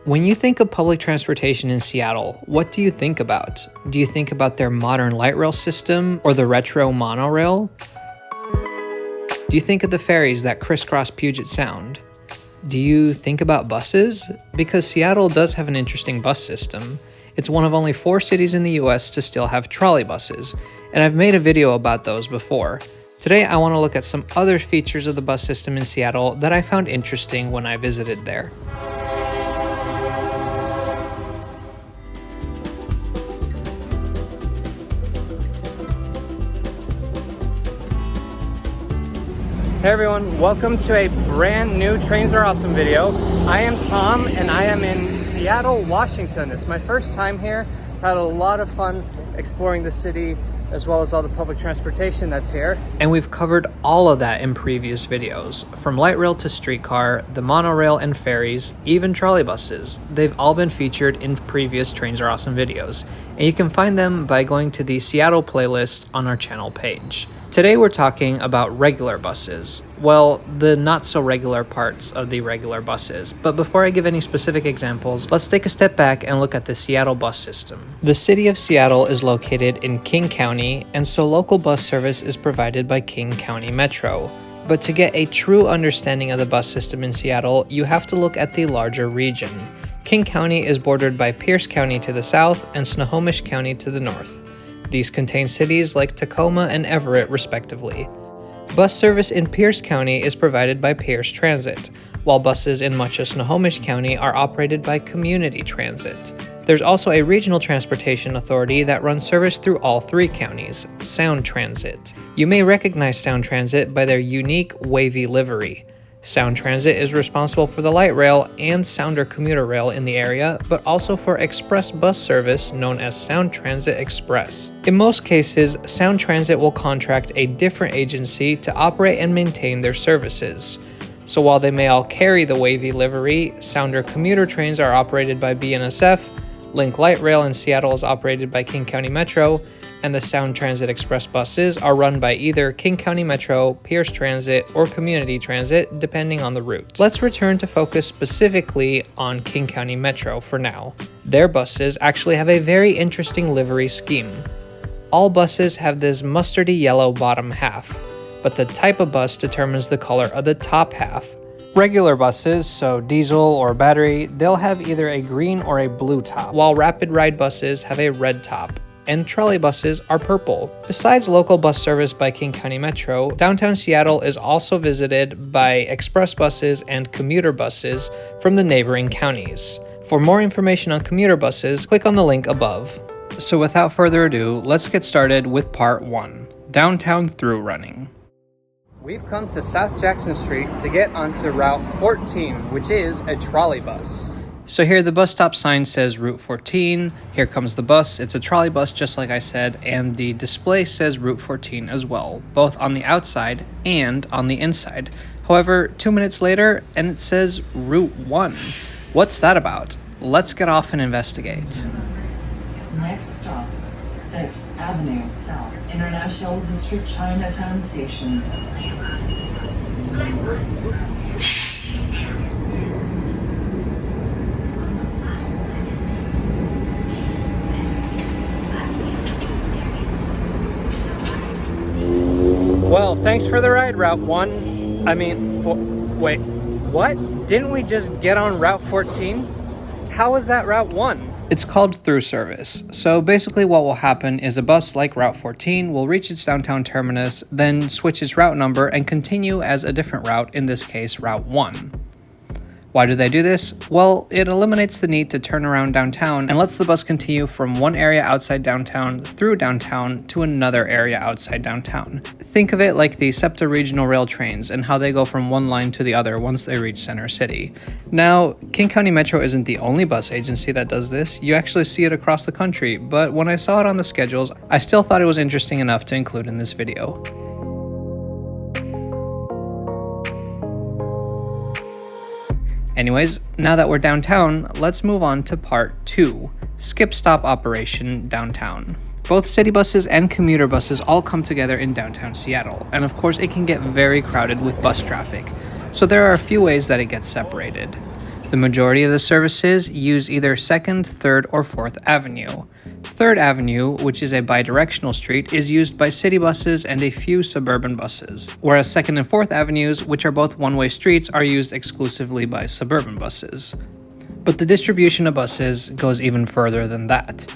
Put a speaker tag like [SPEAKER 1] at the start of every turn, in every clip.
[SPEAKER 1] When you think of public transportation in Seattle, what do you think about? Do you think about their modern light rail system or the retro monorail? Do you think of the ferries that crisscross Puget Sound? Do you think about buses? Because Seattle does have an interesting bus system. It's one of only 4 cities in the US to still have trolleybuses, and I've made a video about those before. Today I want to look at some other features of the bus system in Seattle that I found interesting when I visited there.
[SPEAKER 2] Hey everyone, welcome to a brand new Trains Are Awesome video. I am Tom and I am in Seattle, Washington. It's my first time here. Had a lot of fun exploring the city as well as all the public transportation that's here.
[SPEAKER 1] And we've covered all of that in previous videos. From light rail to streetcar, the monorail and ferries, even trolleybuses. They've all been featured in previous Trains Are Awesome videos. And you can find them by going to the Seattle playlist on our channel page. Today we're talking about regular buses. Well, the not so regular parts of the regular buses. But before I give any specific examples, let's take a step back and look at the Seattle bus system. The city of Seattle is located in King County, and so local bus service is provided by King County Metro. But to get a true understanding of the bus system in Seattle, you have to look at the larger region. King County is bordered by Pierce County to the south and Snohomish County to the north. These contain cities like Tacoma and Everett, respectively. Bus service in Pierce County is provided by Pierce Transit, while buses in much of Snohomish County are operated by Community Transit. There's also a regional transportation authority that runs service through all 3 counties, Sound Transit. You may recognize Sound Transit by their unique wavy livery. Sound Transit is responsible for the light rail and Sounder commuter rail in the area, but also for express bus service known as Sound Transit Express. In most cases, Sound Transit will contract a different agency to operate and maintain their services. So while they may all carry the wavy livery, Sounder commuter trains are operated by BNSF, Link Light Rail in Seattle is operated by King County Metro, and the Sound Transit Express buses are run by either King County Metro, Pierce Transit, or Community Transit, depending on the route. Let's return to focus specifically on King County Metro for now. Their buses actually have a very interesting livery scheme. All buses have this mustardy yellow bottom half, but the type of bus determines the color of the top half. Regular buses, so diesel or battery, they'll have either a green or a blue top, while rapid ride buses have a red top, and trolleybuses are purple. Besides local bus service by King County Metro, downtown Seattle is also visited by express buses and commuter buses from the neighboring counties. For more information on commuter buses, click on the link above. So without further ado, let's get started with part 1, downtown through running.
[SPEAKER 2] We've come to South Jackson Street to get onto Route 14, which is a trolleybus.
[SPEAKER 1] So here the bus stop sign says Route 14, here comes the bus, it's a trolley bus just like I said, and the display says Route 14 as well, both on the outside and on the inside. However, 2 minutes later, and it says Route 1. What's that about? Let's get off and investigate.
[SPEAKER 3] Next stop, 5th Avenue South, International District Chinatown Station.
[SPEAKER 2] Well, thanks for the ride, Route 1. Wait, what? Didn't we just get on Route 14? How was that Route 1?
[SPEAKER 1] It's called through service. So basically what will happen is a bus like Route 14 will reach its downtown terminus, then switch its route number and continue as a different route, in this case Route 1. Why do they do this? Well, it eliminates the need to turn around downtown and lets the bus continue from one area outside downtown through downtown to another area outside downtown. Think of it like the SEPTA regional rail trains and how they go from one line to the other once they reach Center City. Now, King County Metro isn't the only bus agency that does this. You actually see it across the country, but when I saw it on the schedules, I still thought it was interesting enough to include in this video. Anyways, now that we're downtown, let's move on to part 2, skip stop operation downtown. Both city buses and commuter buses all come together in downtown Seattle, and of course it can get very crowded with bus traffic, so there are a few ways that it gets separated. The majority of the services use either 2nd, 3rd, or 4th Avenue. 3rd Avenue, which is a bidirectional street, is used by city buses and a few suburban buses, whereas 2nd and 4th Avenues, which are both one-way streets, are used exclusively by suburban buses. But the distribution of buses goes even further than that.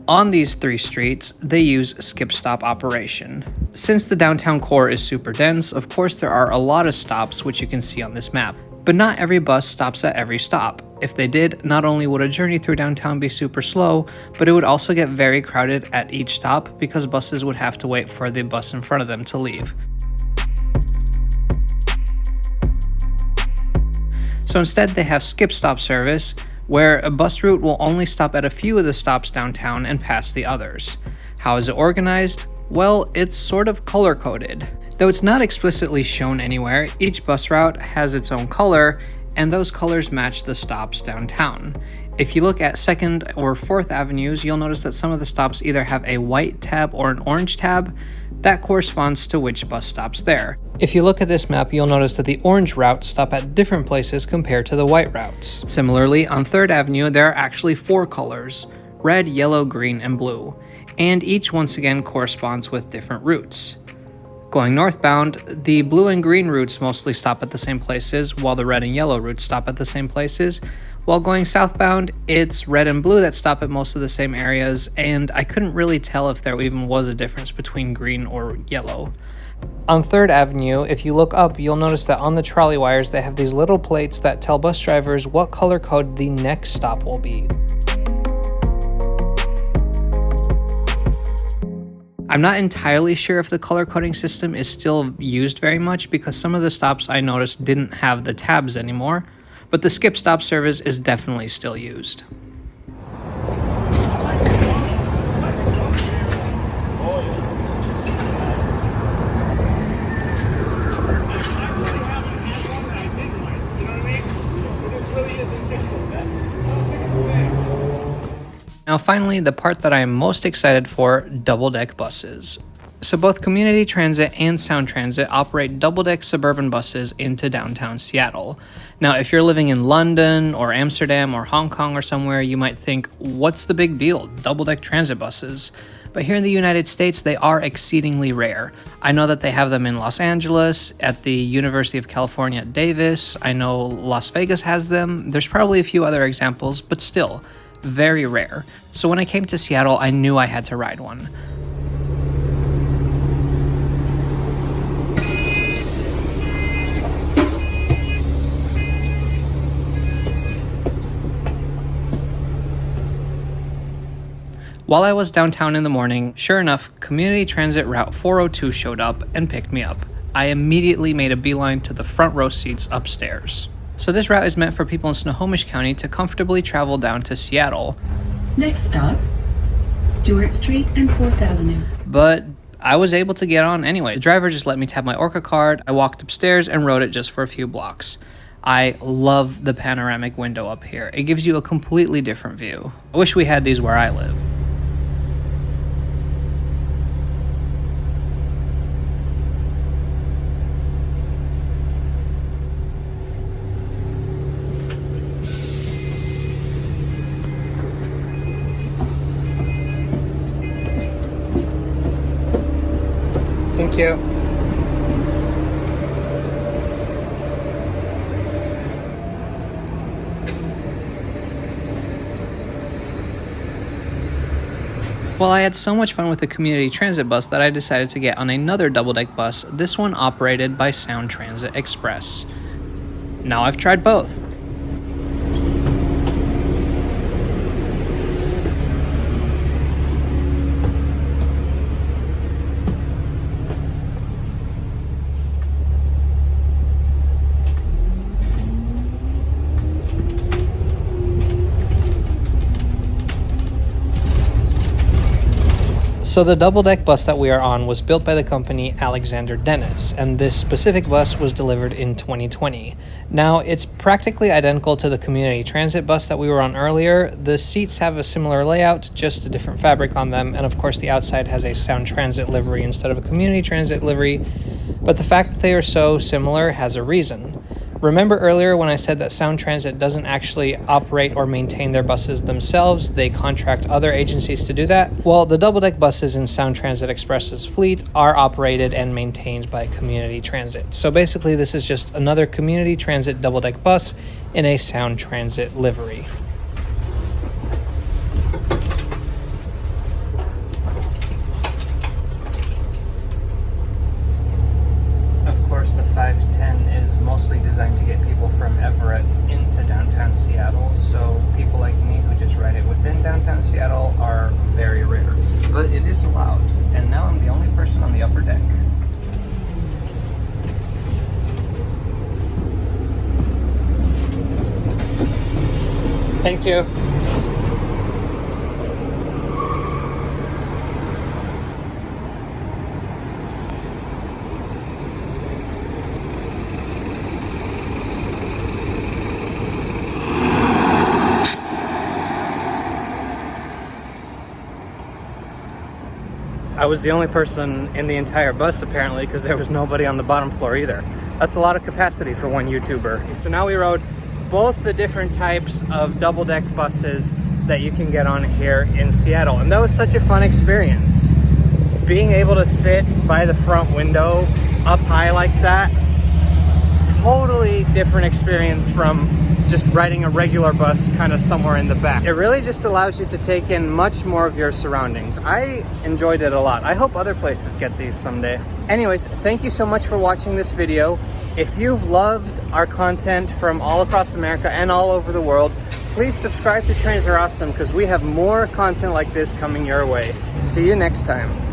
[SPEAKER 1] On these 3 streets, they use skip-stop operation. Since the downtown core is super dense, of course there are a lot of stops, which you can see on this map. But not every bus stops at every stop. If they did, not only would a journey through downtown be super slow, but it would also get very crowded at each stop because buses would have to wait for the bus in front of them to leave. So instead they have skip-stop service, where a bus route will only stop at a few of the stops downtown and pass the others. How is it organized? Well, it's sort of color-coded. Though it's not explicitly shown anywhere, each bus route has its own color, and those colors match the stops downtown. If you look at 2nd or 4th Avenues, you'll notice that some of the stops either have a white tab or an orange tab. That corresponds to which bus stops there. If you look at this map, you'll notice that the orange routes stop at different places compared to the white routes. Similarly, on 3rd Avenue, there are actually 4 colors: red, yellow, green, and blue, and each once again corresponds with different routes. Going northbound, the blue and green routes mostly stop at the same places, while the red and yellow routes stop at the same places. While going southbound, it's red and blue that stop at most of the same areas, and I couldn't really tell if there even was a difference between green or yellow. On 3rd Avenue, if you look up, you'll notice that on the trolley wires they have these little plates that tell bus drivers what color code the next stop will be. I'm not entirely sure if the color coding system is still used very much because some of the stops I noticed didn't have the tabs anymore, but the skip stop service is definitely still used. Now finally, the part that I am most excited for, double-deck buses. So both Community Transit and Sound Transit operate double-deck suburban buses into downtown Seattle. Now if you're living in London or Amsterdam or Hong Kong or somewhere, you might think, what's the big deal? Double-deck transit buses. But here in the United States, they are exceedingly rare. I know that they have them in Los Angeles, at the University of California at Davis. I know Las Vegas has them. There's probably a few other examples, but still, very rare. So when I came to Seattle, I knew I had to ride one. While I was downtown in the morning, sure enough, Community Transit Route 402 showed up and picked me up. I immediately made a beeline to the front row seats upstairs. So this route is meant for people in Snohomish County to comfortably travel down to Seattle.
[SPEAKER 4] Next stop, Stewart Street and 4th Avenue.
[SPEAKER 1] But I was able to get on anyway. The driver just let me tap my Orca card. I walked upstairs and rode it just for a few blocks. I love the panoramic window up here. It gives you a completely different view. I wish we had these where I live. Thank you. Well, I had so much fun with the community transit bus that I decided to get on another double-deck bus, this one operated by Sound Transit Express. Now I've tried both. So the double-deck bus that we are on was built by the company Alexander Dennis, and this specific bus was delivered in 2020. Now, it's practically identical to the community transit bus that we were on earlier. The seats have a similar layout, just a different fabric on them, and of course the outside has a Sound Transit livery instead of a community transit livery. But the fact that they are so similar has a reason. Remember earlier when I said that Sound Transit doesn't actually operate or maintain their buses themselves, they contract other agencies to do that? Well, the double-deck buses in Sound Transit Express's fleet are operated and maintained by Community Transit. So basically this is just another Community Transit double-deck bus in a Sound Transit livery. The 510 is mostly designed to get people from Everett into downtown Seattle, so people like me who just ride it within downtown Seattle are very rare. But it is allowed, and now I'm the only person on the upper deck. Thank you. I was the only person in the entire bus apparently because there was nobody on the bottom floor either. That's a lot of capacity for one YouTuber. So now we rode both the different types of double-deck buses that you can get on here in Seattle, and that was such a fun experience. Being able to sit by the front window up high like that, totally different experience from just riding a regular bus kind of somewhere in the back. It really just allows you to take in much more of your surroundings. I enjoyed it a lot. I hope other places get these someday. Anyways, thank you so much for watching this video. If you've loved our content from all across America and all over the world, please subscribe to Trains Are Awesome because we have more content like this coming your way. See you next time.